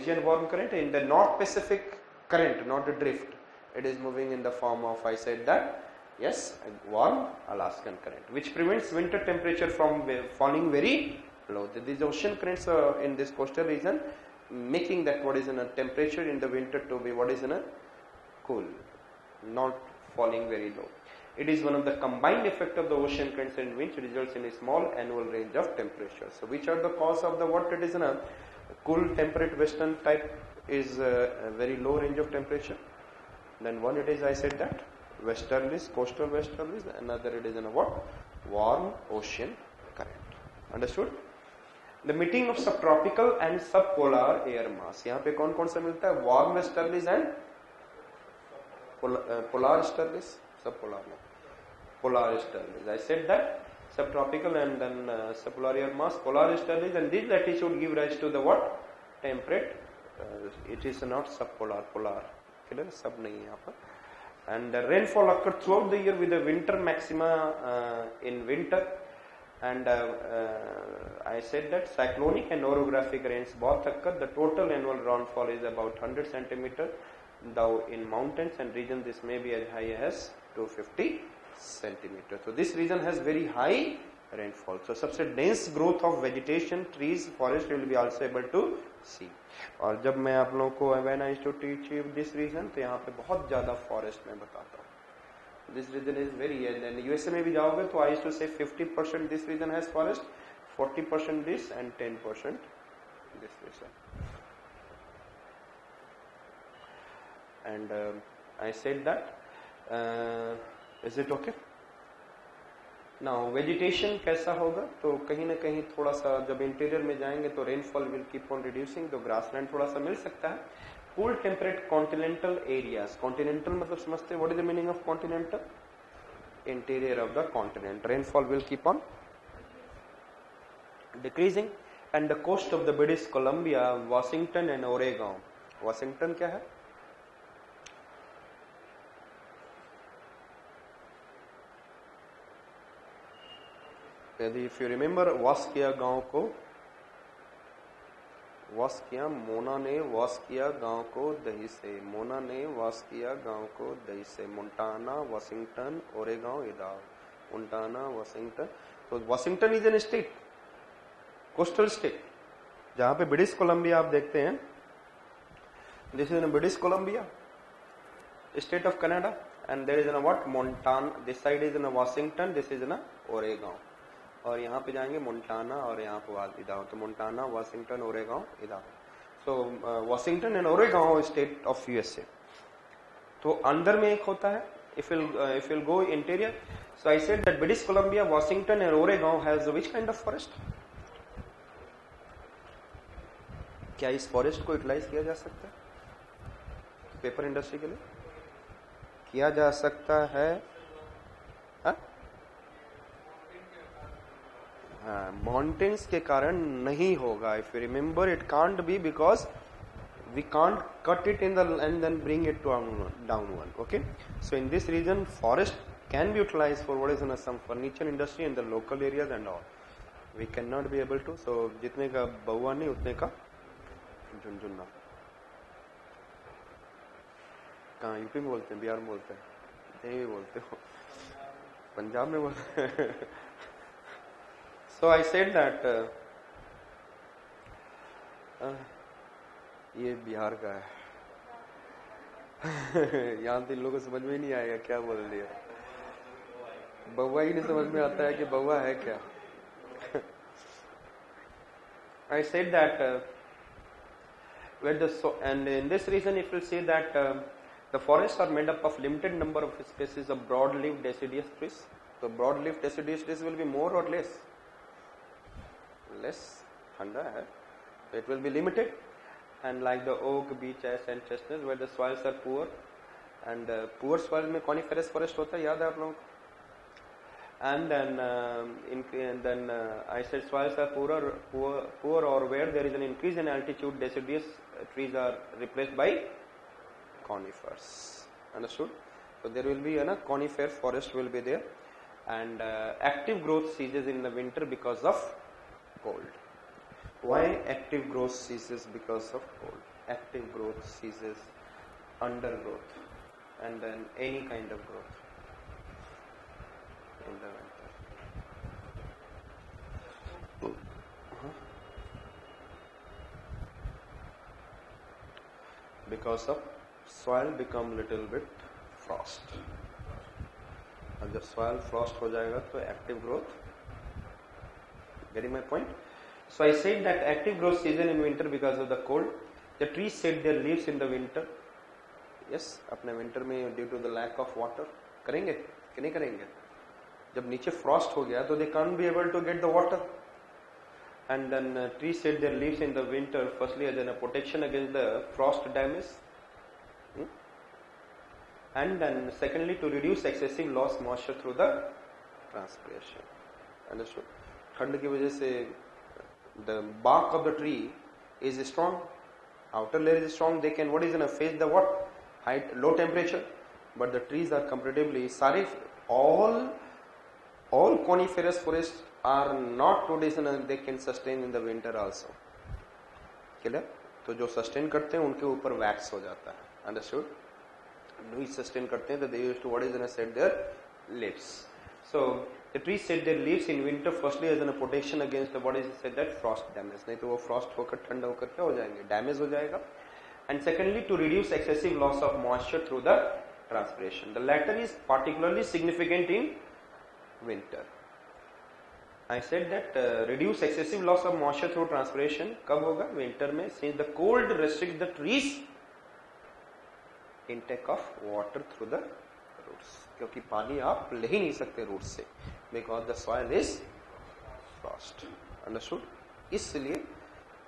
Norwegian warm current, in the North Pacific current, not the drift. It is moving in the form of, I said that, yes, warm Alaskan current, which prevents winter temperature from falling very low. These ocean currents in this coastal region making that what is in a temperature in the winter to be what is in a cool, not falling very low. It is one of the combined effect of the ocean currents and winds results in a small annual range of temperature. So which are the cause of the what it is in a cool temperate western type is a very low range of temperature. Then one it is, I said that, westerlies, coastal westerlies, another it is in a what? Warm ocean current. Understood? The meeting of subtropical and subpolar air mass. यहाँ पे कौन कौन सा मिलता है? Warm westerlies and polar westerlies, subpolar no. Polar westerlies. I said that subtropical and then subpolar air mass, polar westerlies, and this latitude give rise to the what? Temperate. It is not subpolar, polar. Clear? Sub नहीं है यहाँ पर. And rainfall occur throughout the year with the winter maxima in winter. And I said that cyclonic and orographic rains both occur. The total annual rainfall is about 100 centimeter. Though in mountains and regions this may be as high as 250 centimeter. So this region has very high rainfall. So सबसे dense growth of vegetation, trees, forest will be also able to see. और जब मैं आप लोगों को when I used to teach this region तो यहाँ पे बहुत ज़्यादा forest मैं बताता हूँ. This region is very, and then USA में भी जाओगे तो I used to say 50% this region has forest, 40% this and 10% this region. And I said that, is it okay? Now vegetation कैसा होगा? तो कहीं ना कहीं थोड़ा सा जब इंटीरियर में जाएंगे तो rainfall will keep on reducing, तो ग्रासलैंड थोड़ा सा मिल सकता है. Cool temperate continental areas. Continental मतलब समझते हैं, what is the meaning of continental? Interior of the continent. Rainfall will keep on decreasing. And the coast of the British Columbia, Washington and Oregon. Washington क्या है? यदि if you remember wash किया गांव को, wash किया, मोना ने wash किया गांव को दही से, मोना ने वॉश किया गांव को दही से. Montana, Washington, Oregon, Idaho. Montana, Washington. तो Washington is an state, coastal state, जहां पे ब्रिटिश कोलंबिया आप देखते हैं. This is in British Columbia, state of Canada, and there is in what? Montana. This side is in Washington, this is in Oregon. और यहाँ पे जाएंगे Montana और यहाँ पे इडाहो. तो Montana, Washington, Oregon, Idaho. So Washington and Oregon state of USA. तो अंदर में एक होता है, if you'll go interior. So I said that British Columbia, Washington and Oregon has which kind of forest? क्या इस फॉरेस्ट को यूटिलाइज किया जा सकता है पेपर इंडस्ट्री के लिए? किया जा सकता है. माउंटेन्स के कारण नहीं होगा. If you remember it can't be because we can't cut it in the end then bring it to down one. Okay, so in this region forest can be utilize for what is in some furniture industry in the local areas and all. We can not be able to. So जितने का बउआ नहीं उतने का झुनझुना. कहाँ UP में बोलते हैं, बिहार में बोलते हैं, यही बोलते हो, पंजाब में बोलते हैं. So I said that ये बिहार का है. यहाँ तो इन लोगों को समझ में ही नहीं आएगा क्या बोल दिया. बउआ ही नहीं समझ में आता है कि बउआ है क्या. I said that and in this region if you see that the forests are made up of limited number of species of broad-leaved deciduous trees. So broad-leaved deciduous trees will be more or less ठंडा है, so it will be limited. And like the oak, beech, ash and chestnut where the soils are poor, and poor soil में coniferous forest होता है, याद है आप लोगों को. And then I said soils are poor or where there is an increase in altitude, deciduous trees are replaced by conifers. Understood? So there will be a conifer forest will be there, and active growth ceases in the winter because of cold. Why active growth ceases because of cold? active growth ceases, undergrowth, and then any kind of growth in the winter. Because of soil become little bit frost. और जब soil frost हो जाएगा तो active growth. Getting my point? So I said that active growth season in winter because of the cold. The trees shed their leaves in the winter. Yes, अपने winter में due to the lack of water. करेंगे कि नहीं करेंगे? जब नीचे frost हो गया तो they can't be able to get the water. And then trees shed their leaves in the winter, firstly as a protection against the frost damage. And then secondly to reduce excessive loss moisture through the transpiration. Understood? ठंड की वजह से the bark of the tree is strong, outer layer is strong, they can what is gonna face the what high low temperature, but the trees are comparatively सारे all coniferous forests are not traditional, they can sustain in the winter also. Clear? तो जो sustain करते हैं उनके ऊपर wax हो जाता है. Understood? नहीं sustain करते हैं तो they used to what is gonna set their leaves. So the trees set their leaves in winter firstly as a protection against the what is said that frost damage. नहीं तो वो frost होकर ठंडा होकर क्या हो जाएंगे, damage हो जाएगा. And secondly to reduce excessive loss of moisture through the transpiration. The latter is particularly significant in winter. I said that reduce excessive loss of moisture through transpiration कब होगा, winter में, since the cold restricts the trees intake of water through the roots. क्योंकि पानी आप ले ही नहीं सकते root से, because the soil is frost. Understood? इसलिए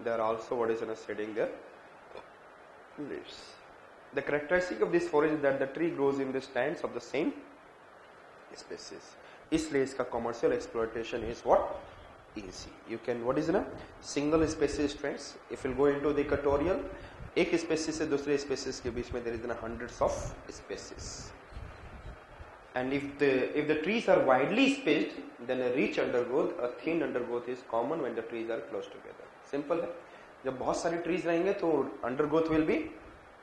they are also what is shedding their leaves. The characteristic of this forest is that the tree grows in the stands of the same species. इसलिए इसका commercial exploitation is what easy. You can what is na single species strands. If you go into the equatorial, एक species से दूसरे species के बीच में there is hundreds of species. And if the trees are widely spaced, then a rich undergrowth, a thin undergrowth is common when the trees are close together. Simple है. जब बहुत सारे trees रहेंगे तो undergrowth will be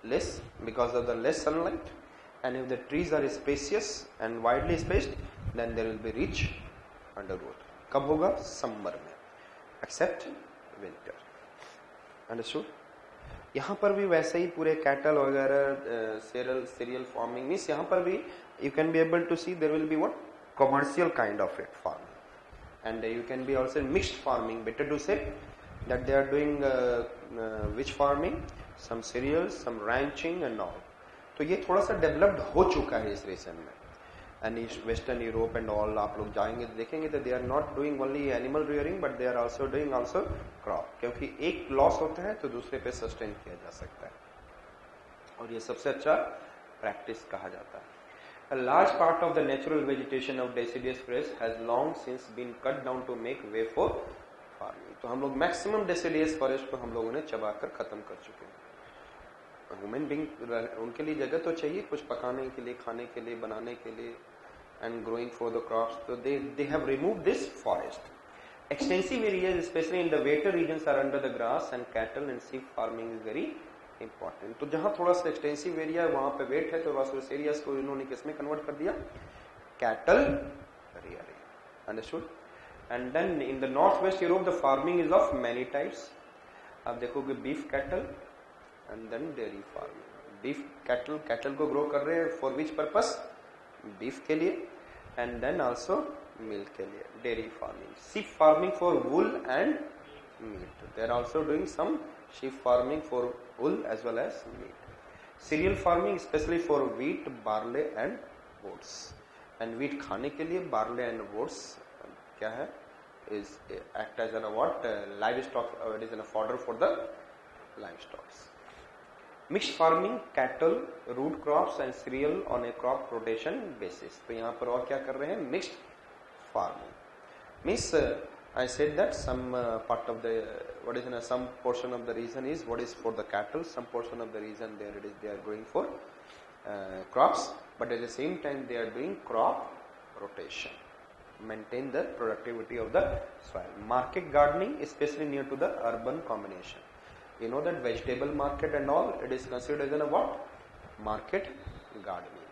less because of the less sunlight. And if the trees are spacious and widely spaced, then there will be rich undergrowth. कब होगा? Summer में, except winter. Understood? यहाँ पर भी वैसे ही पूरे cattle वगैरह cereal farming means यहाँ पर भी you can be able to see there will be what commercial kind of it farming, and you can be also mixed farming. Better to say that they are doing which farming, some cereals, some ranching and all. तो ये थोड़ा सा developed हो चुका है इस region में. And western Europe and all आप लोग जाएंगे तो देखेंगे तो they are not doing only animal rearing but they are also doing also crop, क्योंकि एक लॉस होता है तो दूसरे पे सस्टेन किया जा सकता है और ये सबसे अच्छा प्रैक्टिस कहा जाता है. A large part of the natural vegetation of deciduous forest has long since been cut down to make way for farming. तो हम लोग मैक्सिमम deciduous forest को हम लोगों ने चबाकर खत्म कर चुके हैं. ह्यूमन बीइंग उनके लिए जगह तो चाहिए कुछ पकाने के लिए, खाने के लिए, बनाने के लिए and growing for the crops. So they have removed this forest. Extensive areas, especially in the wetter regions, are under the grass and cattle and sheep farming is very important. तो जहाँ थोड़ा सा extensive area है वहाँ पे wet है तो बस उस areas को इन्होंने किसमें convert कर दिया? Cattle rearing. Understood? And then in the northwest Europe the farming is of many types. आप देखोगे beef cattle and then dairy farming. Beef cattle को grow कर रहे हैं for which purpose? Beef के लिए and then also milk के लिए. Dairy farming. Sheep farming for wool and meat. They are also doing some sheep farming for wool as well as meat. Cereal farming especially for wheat, barley and oats. And wheat खाने के लिए, barley and oats क्या है? Is act as a what? Livestock. It is a fodder for the livestock. Mixed farming, cattle, root crops and cereal on a crop rotation basis. तो यहाँ पर और क्या कर रहे हैं? Mixed farming. Means I said that some part of the what is some portion of the region is what is for the cattle, some portion of the region there it is they are going for crops, but at the same time they are doing crop rotation. Maintain the productivity of the soil. Market gardening, especially near to the urban combination. You know that vegetable market and all, it is considered as a what? Market gardening.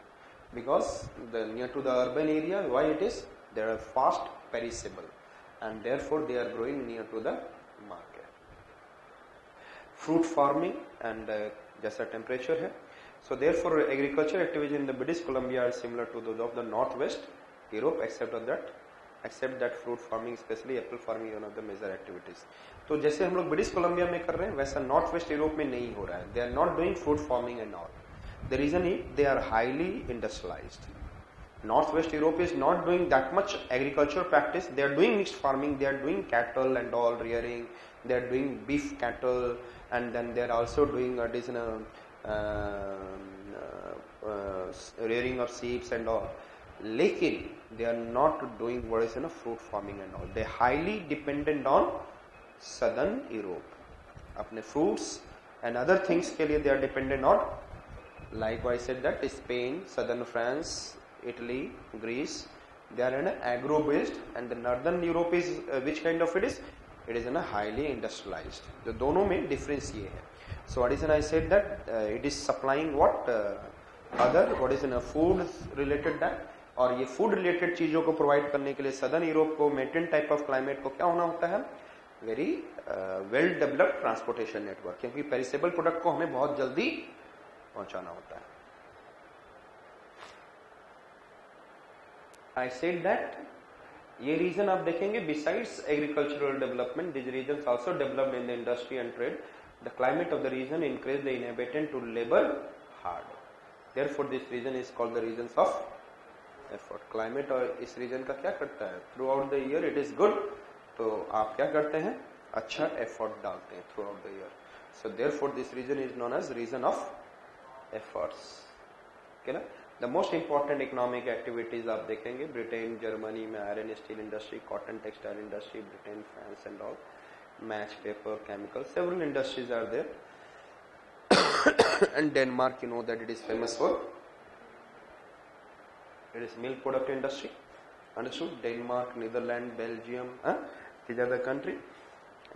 Because near to the urban area, why it is? They are fast perishable and therefore they are growing near to the market. Fruit farming and जैसा temperature है. So therefore agriculture activities in the British Columbia are similar to those of the Northwest Europe, except that fruit farming, especially apple farming, is one of the major activities. तो जैसे हम लोग British Columbia में कर रहे हैं वैसा north west Europe में नहीं हो रहा है. They are not doing fruit farming and all. The reason is they are highly industrialized. Northwest Europe is not doing that much agricultural practice. They are doing mixed farming. They are doing cattle and all rearing. They are doing beef cattle, and then they are also doing additional rearing of sheep and all. लेकिन they are not doing what is fruit farming and all. They are highly dependent on southern Europe. अपने fruits and other things के लिए they are dependent on. Like I said that Spain, southern France, Italy, Greece, they are agro-based, and the northern Europe is which kind of it is? It is highly industrialized. तो दोनों में difference ये है. So what is I said that it is supplying what what is food related that, और ये food related चीजों को provide करने के लिए southern Europe को maintain type of climate को क्या होना होता है? Very well developed transportation network, क्योंकि perishable product को हमें बहुत जल्दी पहुंचाना होता है. I said that ये रीजन आप देखेंगे besides agricultural development, these regions also developed in the industry and trade. The climate of the region encouraged the inhabitant to labor hard. Therefore, this region is called the regions of effort. Climate और इस region का क्या करता है? Throughout the year it is good. तो आप क्या करते हैं? अच्छा effort डालते हैं throughout the year. So therefore, this region is known as region of efforts. Okay ना? The most important economic activities आप देखेंगे ब्रिटेन, जर्मनी में iron steel industry, cotton textile industry, Britain, France and all, match paper, chemical, several industries are there. And Denmark, you know that it is famous for it is milk product industry. Understood? Denmark, Netherlands, Belgium, these are the country.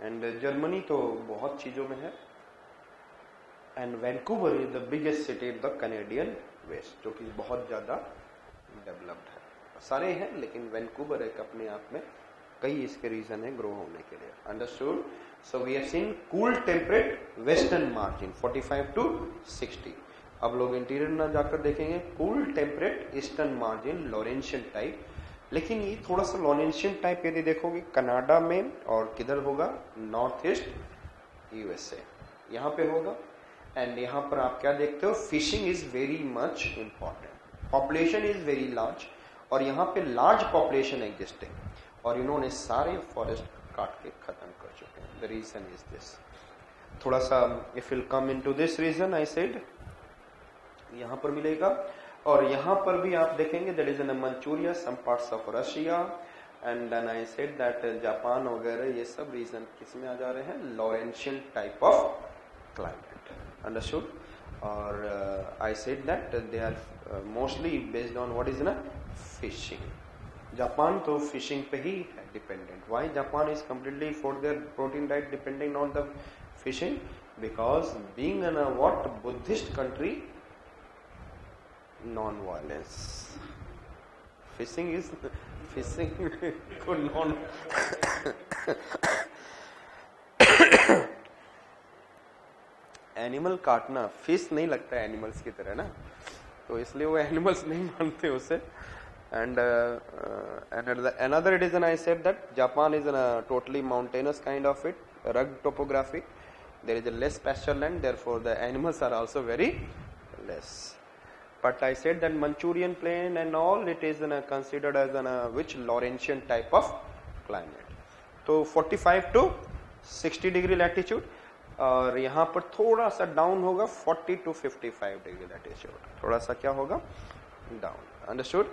And Germany तो बहुत चीजों में है. And Vancouver is the biggest city in the Canadian West, जो कि बहुत ज़्यादा developed है. सारे हैं लेकिन वैंकूवर एक अपने आप में कई इसके रीजन है ग्रो होने के लिए. Understood? So we have seen cool temperate western margin 45 to 60. अब लोग इंटीरियर ना जाकर देखेंगे cool temperate eastern margin Laurentian type. लेकिन ये थोड़ा सा लॉरेंशियन टाइप यदि देखोगे कनाडा में और किधर होगा? नॉर्थ ईस्ट यूएसए यहाँ पे होगा. एंड यहाँ पर आप क्या देखते हो? Fishing is very much important, population is very large, और यहाँ पे लार्ज पॉपुलेशन एग्जिस्टिंग, और इन्होंने सारे फॉरेस्ट काट के खत्म कर चुके हैं. The region is this. थोड़ा सा if will come into this region I said यहाँ पर मिलेगा. और यहाँ पर भी आप देखेंगे that is in Manchuria, some parts of Russia, and then I said that Japan वगैरह ये सब रीजन किस में आ जा रहे हैं? Laurentian type of climate. Understood? Or I said that they are mostly based on what is fishing. Japan तो fishing पे ही है dependent. Why Japan is completely for their protein diet depending on the fishing? Because being in a what Buddhist country, non-violence. Fishing को non animal काटना fish नहीं लगता है animals की तरह ना, तो इसलिए वो एनिमल्स नहीं मानते उसे. And another reason I said that Japan is in a totally mountainous kind of it, rugged topography. There is a less pasture land, therefore the animals are also very less. But I said that Manchurian plain and all, it is considered as which Laurentian type of climate. तो 45 to 60 degree latitude, और यहाँ पर थोड़ा सा down होगा 40 to 55 degree latitude, थोड़ा सा क्या होगा? डाउन. अंडरस्टूड?